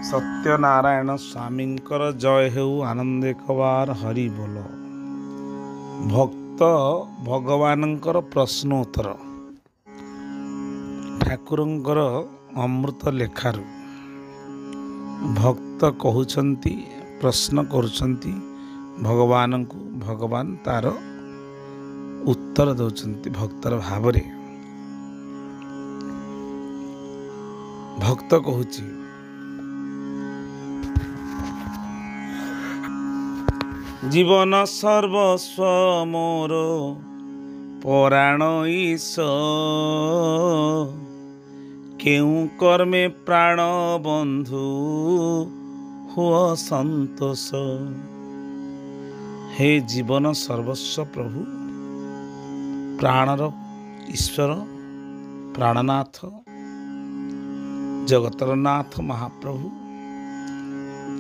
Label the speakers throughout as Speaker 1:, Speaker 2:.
Speaker 1: सत्यनारायण स्वामींकर जय हेउ आनंद एकबार हरि बोल। भक्त भगवानंकर प्रश्नोत्तर ठाकुरंकर अमृत लेखारु भक्त कहउछंती प्रश्न करुछंती भगवान को भगवान तार उत्तर दौरान भक्तर भाव रे भक्त कहूची जीवन सर्वस्व मोर पराण ईश केउ कर्मे प्राण बंधु हुआ संतोष। हे जीवन सर्वस्व प्रभु प्राणर ईश्वर प्राणनाथ जगतर नाथ महाप्रभु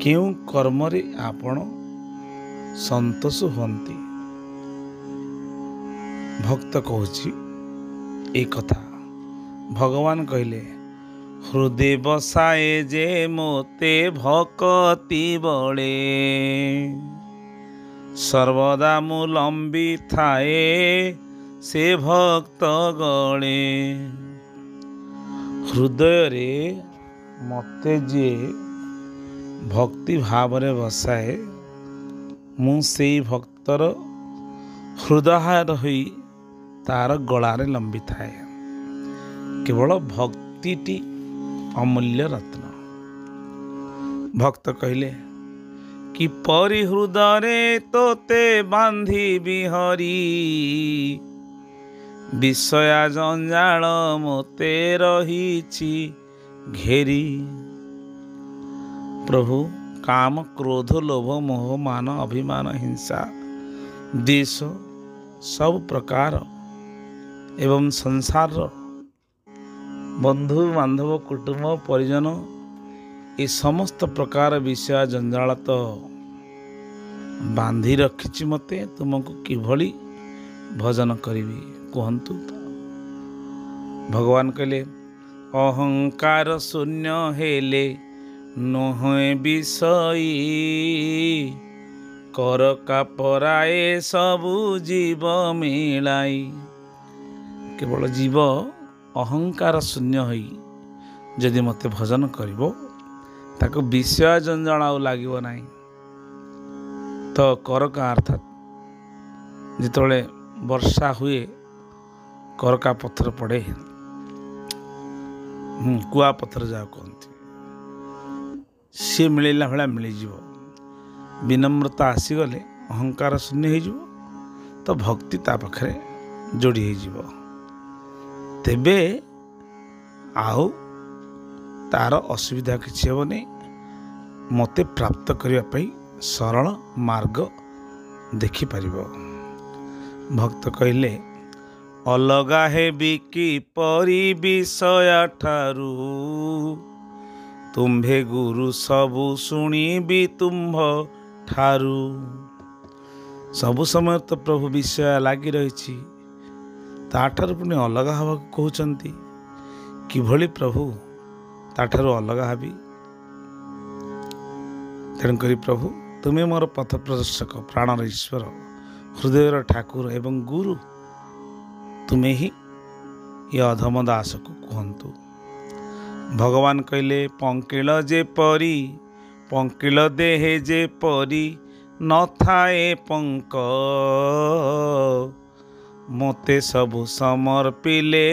Speaker 1: केउ कर्म रे आपण संतोष हुंती। भक्त कहूची एक कथा भगवान कहले हृदय बसाए जे मोते भक्ति बळे सर्वदा मुलंबी थाए से भक्त गळे। हृदय रे मते जे भक्ति भाव रे बसाए मु से भक्तर हृदय रही तार गलारे लंबी थाए। केवल भक्ति अमूल्य रत्न। भक्त कहले कि परि हृदय तोते बांधी बिहरी विषया जंजाल मोते रहीची घेरी। प्रभु काम क्रोध लोभ मोह मान अभिमान हिंसा देश सब प्रकार एवं संसार बंधु बांधव कुटुंब परिजन ये समस्त प्रकार विषय जंजाल तो बांधी रखिछि मते तुमको किभली भजन करिवि कहंतु। भगवान कहले अहंकार शून्य हेले नोहे विषयी कर का पराए सबु जीव मिलाई। केवल जीव अहंकार शून्य होई जदि मते भजन करिवो ताको विषय जंजाल आउ लागिवो नाही। तो कर का अर्थात जितोले वर्षा हुए कर का पत्थर पड़े कुआ पत्थर जाओ कहती सी मिलला भाया मिलଯିव। विनम्रता आसीगले अहंकार शून्य हो तो भक्ति ता पाखरे जोड़ी हो तेबे आउ तार असुविधा किसी हे नहीं मते प्राप्त करने सरल मार्ग देखिपर। भक्त कहले अलगा हे बिकी परी विषय ठारू तुम्भे गुरु सबु शुणी भी तुम्भ ठारू। सबु समय तो प्रभु विषय लगी रही ताठार पुणी अलग हवा कहते किभली प्रभु ताठार अलग हबी। तेणुक प्रभु तुम्हें मोर पथ प्रदर्शक प्राणर ईश्वर हृदय ठाकुर एवं गुरु तुम्हें ही ये अधम दास को कहतु। भगवान कहले पंकिल जे परी पंकिल देहे जे परी न थाए पंक मोते सबु समर्पिले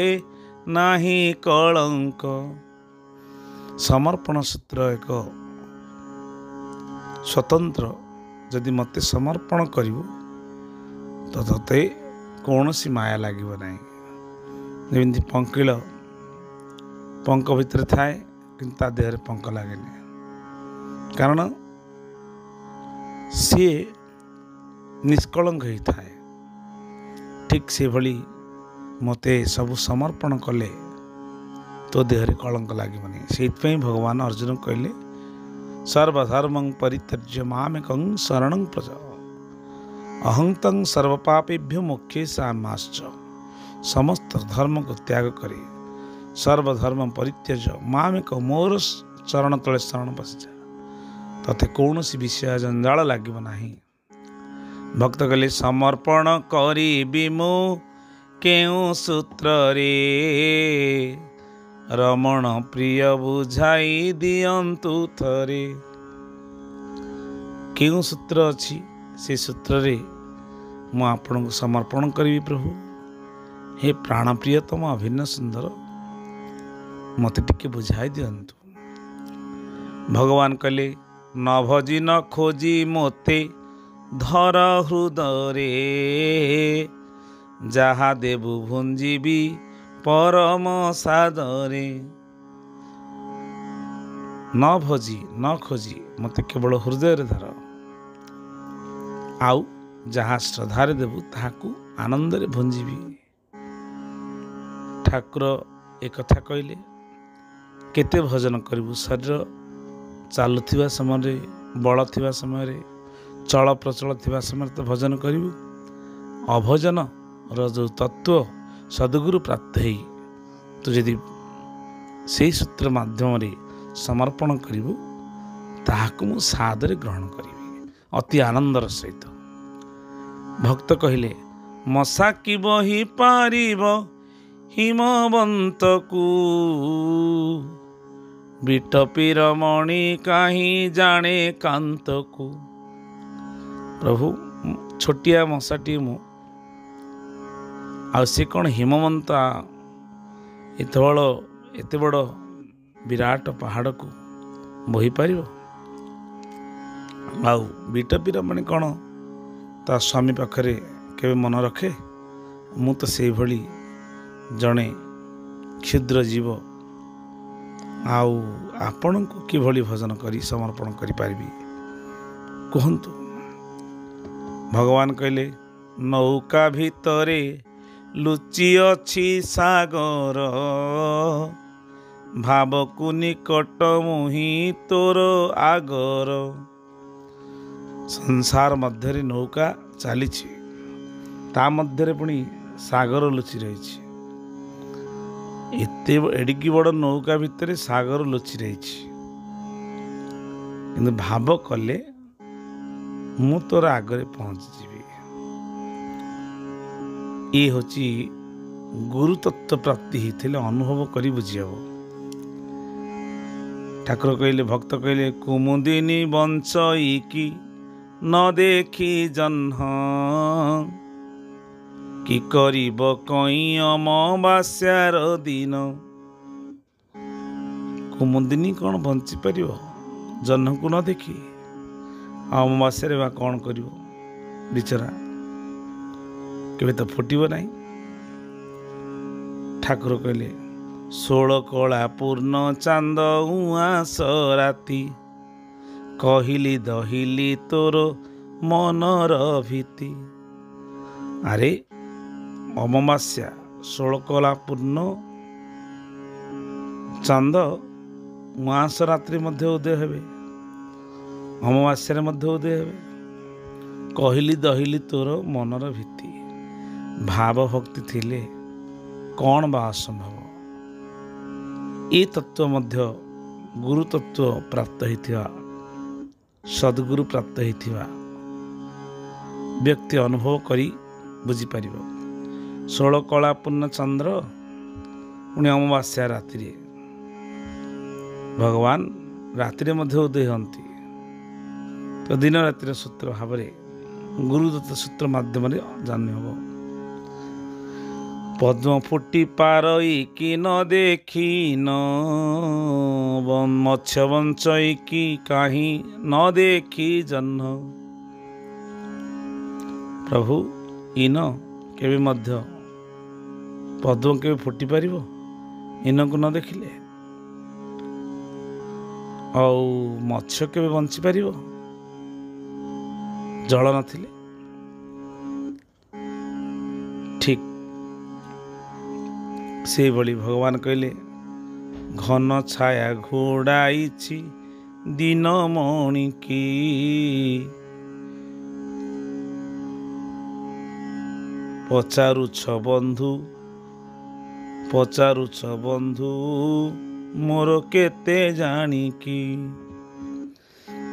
Speaker 1: नाही कलंक। समर्पण सूत्र एक स्वतंत्र जदि मते समर्पण करिवो तो तते कौनसी माया लागिवो नाही। जेमती पंकिल पंक भितर थाए किंतु ता देहरे पंक लगे कारण सी निष्कलंक ही थाए। ठीक से भली मते सब समर्पण कले तो देहरे कलंक लगे से भगवान अर्जुन कहले सर्वधर्मं परित्यज्य मामेकं शरणं प्रज अहं तं सर्वपापेभ्यो मोक्षयिष्याम्यश्च। समस्त धर्म को त्याग करे सर्वधर्म परित्यज मामेक मोर चरण तले शरण पशिजा तथे कौन विषय जंजाल लगे ना। भक्त कहले समर्पण करी मु केउ सूत्र रे रमण प्रिय बुझाई दियंतु थरे। केउ सूत्र अच्छी से सूत्र रे मु आपन को समर्पण करी प्रभु। हे प्राण प्रियतम अभिन्न सुंदर मत टिके बुझाई दियंतु। भगवान कहले न भजी न खोजी मोते धर हृदय जहा देबु भुंजीबी परम सादरे। न भजी न खोजी मत केवल हृदय धर आउ जहाँ श्रद्धार देबु ताहाकु आनंद रे भुंजीबी। ठाकुर एक कथा कहले केते भजन करिबु शरीर चालुथिबा समय बल थिबा समय चल प्रचल थिबा समय तो भजन करिबु। अभजन रो जो तत्व सद्गुरु प्राप्त है तो यदि से सूत्र माध्यम रे समर्पण करिबु ताहाकु मु सादरे ग्रहण करिबि अति आनंदर सहित। भक्त कहले मशा कि बही पारिब हिमवंत को बिटपीर मणि कहीं जाने कांत को। प्रभु छोटिया मशाटी मु आ से कौन हिमवंत एत बड़ विराट पहाड़ को बोही पार। आउ बिटपीर मणि कौन ता स्वामी पाखरे केवे मन रखे। मु तो से भली जड़े क्षुद्र जीव आउ आपण को किभली भजन करी समर्पण करि पारिबी कहंतु। भगवान कहले नौका भितरे लुचि अछि सागर भावकु निकट मुही तोर आगर। संसार मध्य नौका चली ता मध्य पुणी सागर लुचि रही। एते एडिकी बड़ नौका भितर सागर लुचि रही किंतु भाव कले मु तोर आगरे पहुंच जीवी। ये होची गुरु तत्व प्राप्ति होते अनुभव करी बुझी हम। ठाकुर कहले भक्त कहले कुमुदिनी बंचई की न देखी जन्ह कि करिब कई अमावास्यार दिन। कुमुदिनी कौन बंची पार जन्ह को न देखी अमावास्या बा कौन कर बिचरा केवे तो फुटब नहीं। ठाकुर कहले 16 कला पूर्ण चांद उआस राति कहली दहिली तोर मनर भीति। अरे अमावास्या 16 कला पूर्ण चांद उआस रात्रि मध्य उदय हेबे अमावास्या मध्य उदय हेबे। कहली दहिली तोर मनर भीति भाव भक्ति थिले कौन बा असंभव। ये तत्व मध्य गुरु तत्व प्राप्त होइथिबा सद्गुरु प्राप्त होइथिबा व्यक्ति अनुभव करी बुझी पारिबो। 16 कला पूर्ण चंद्र पुणी अमावास्या रात्रि भगवान रात्रि मध्य उदय हंती तो दिन रातिर सूत्र भाव गुरुदत्त सूत्र माध्यम जान हम। पद्म फुटी पारई कि न देखी न मत्स्य बंचई कि कहीं न देखी जन्ह। प्रभु इन केवे मध्य पद्म केवे फुटी पारिबो इन को न देखिले और मत्स्य केवे बंची पारिबो जल नथिले। ठीक से भली भगवान कहले घन छाया घोड़ाई दिन मणि की पचारुछ बंधु मोर केते जाणिकी।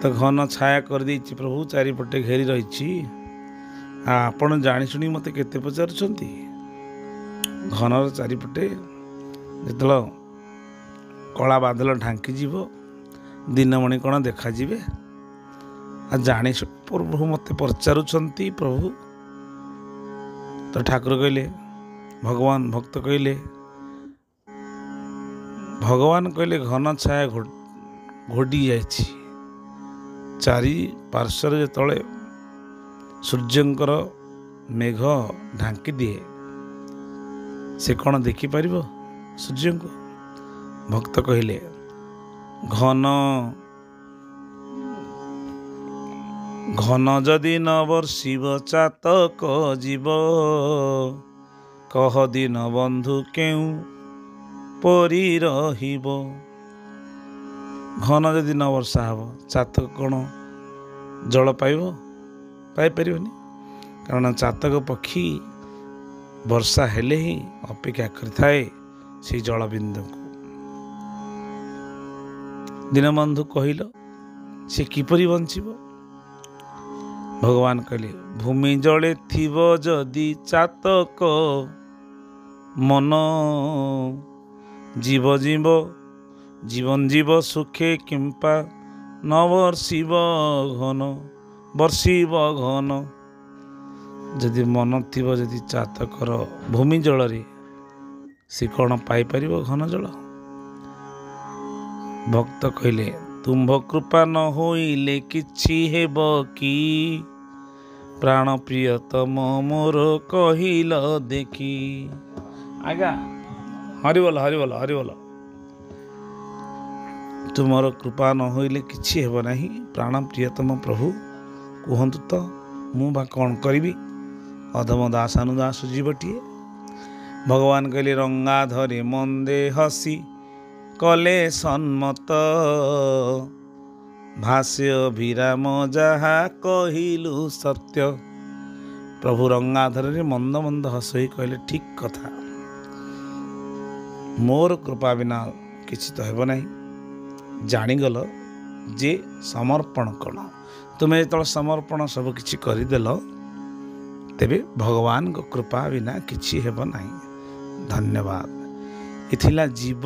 Speaker 1: तो घन छाया कर देछि प्रभु चारिपटे घेरी रही। आपण जाशुणी मत केते पचारुछंती। घनर चारिपटे जितल कला बादल ढांकी जीव दिनमणि कण देखा जीवे। आ जानी प्रभु मत पचारुछंती प्रभु। तो ठाकुर कहले भगवान भक्त कहले भगवान कहले घन छाया घोटी जाइछि। चारि पार्श्वर तले सूर्यंकर मेघ ढांकी दिए से कौन देखिपर सूर्य को। भक्त कहले घन घन जदि न वर्षिब चातक जीव कह दिन बंधु केउ परी रहिब। घन जदि न वर्षा हब चातक कौन जल पाइपर कारण चातक पक्षी वर्षा हेले ही अपेक्षा करिथाए से जल बिंदु को। दीनबंधु कहिल से किपरि बंचिब। भगवान कहले भूमि जले थिब जदि चातक मन जीव जीव जीवन जीव सुखे किंपा न वर्षिब घन। जदि मन थिब जदि चातकर भूमि जल रे से कौन पाइपर घन जल। भक्त कहले तुम्भ कृपा न होइले किछि हेब कि प्राण प्रियतम मोर कहिल देखी। आज्ञा हरिबोल हरिबोल हरिबोल। तुमर कृपा न होइले किछि हेब नाही। प्राण प्रियतम प्रभु कहतु तो मु बा कौन करी। अधम दास अनुदास जीवटीए। भगवान कहले रंगा धरे मंदे हसी कले सन्मत भाष्य विराम जहा कहिलु सत्य। प्रभु रंगाधर मंद मंद हस कहले ठीक कथा। मोर कृपा बिना किछि तो हेब नहीं। जानीगल जे समर्पण कण। तुम्हें जो समर्पण सब किछि करदेल तेबे भगवान को कृपा बिना किछि हेब नहीं। धन्यवाद। इथिला जीव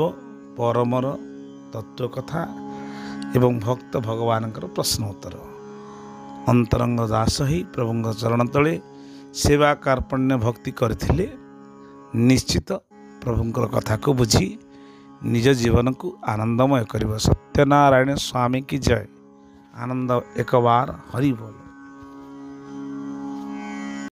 Speaker 1: परमर तत्व कथा एवं भक्त भगवान प्रश्न उत्तर। अंतरंग दास ही प्रभु चरण तले सेवा कार्पण्य भक्ति करथिले निश्चित प्रभुंकर कथा को बुझी निज जीवन को आनंदमय करिब। सत्यनारायण स्वामी की जय। आनंद एक बार हरि बोल।